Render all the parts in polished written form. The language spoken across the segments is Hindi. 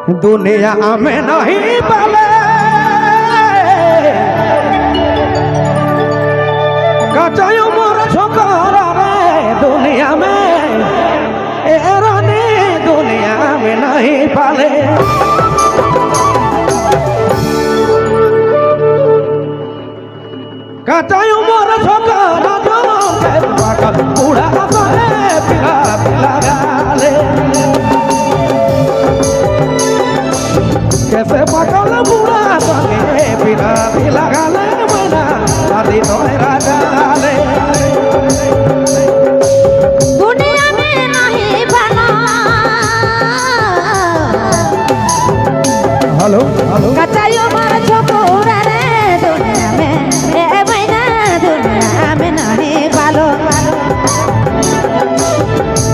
दुनिया में नहीं पाले कचायो मोर छोकरा रे दुनिया में रानी दुनिया में नहीं पाले कचायो मोर छोकरा पागल बूढ़ा पिला पिला गाले कैसे पागल बूढ़ा संगे पिला पिला गाले मना शादी तोरा गाले दुनिया में नहीं बना हेलो हेलो कचायो मार छोकरा रे दुनिया में ए मैना दुनिया में नहीं पालो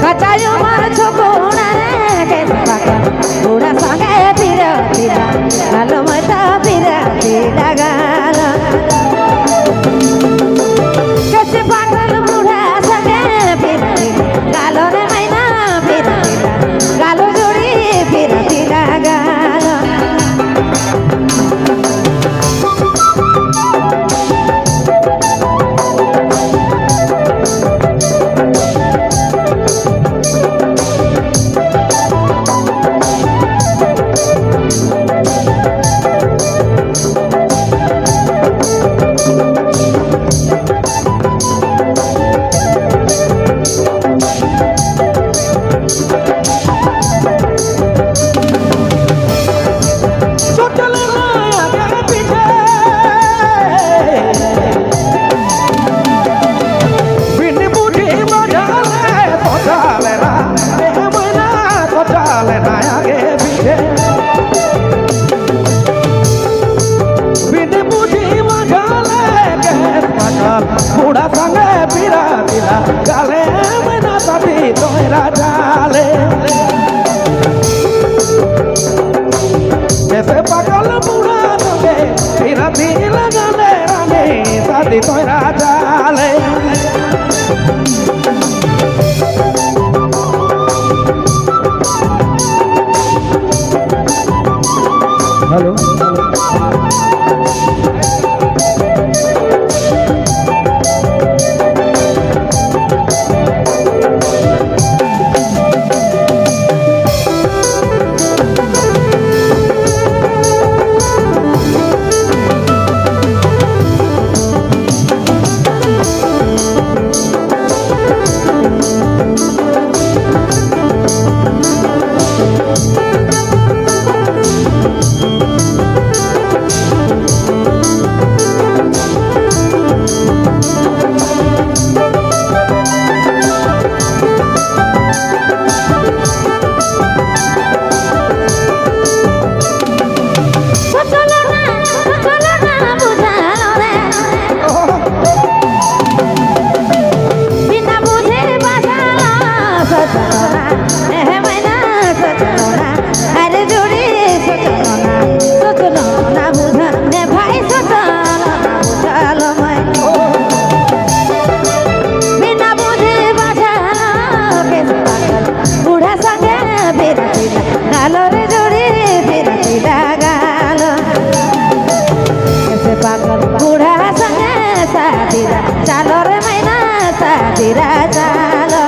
कचायो मार छोकरा रे कैसे पागल बूढ़ा संगे पिला पिला गालो मता पिला पिला गालो कैसे पागल बूढ़ा संगे पिला गालो रे मैना पिला पिला गालो जोड़ी पिला पिला गालो बूढ़ा संगे पीरा पीला गाले मना साथी तोरा डाले कैसे पागल बूढ़ा संगे पीरा पीला गाले रानी साथी तोरा डाले हेलो चालो रे मैना साथीरा चालो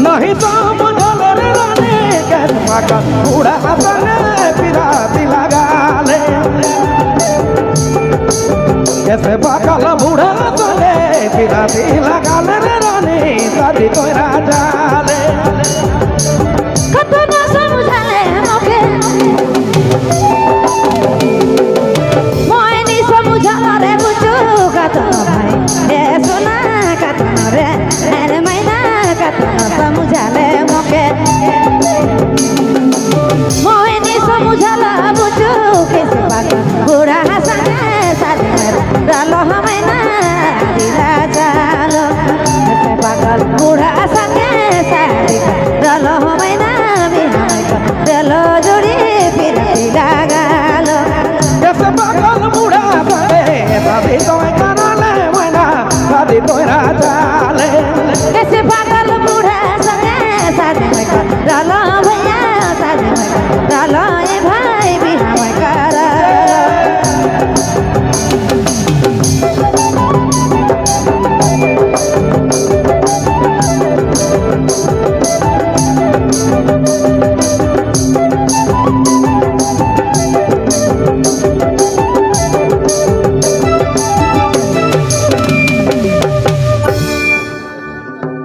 नहीं तो मुझल रे रानी के पागल बूढ़ा संगे पिला पिला गाले এসে পাকাল বুড়া চলে বিরাতি লাগালে রে রানী দাদি তোরা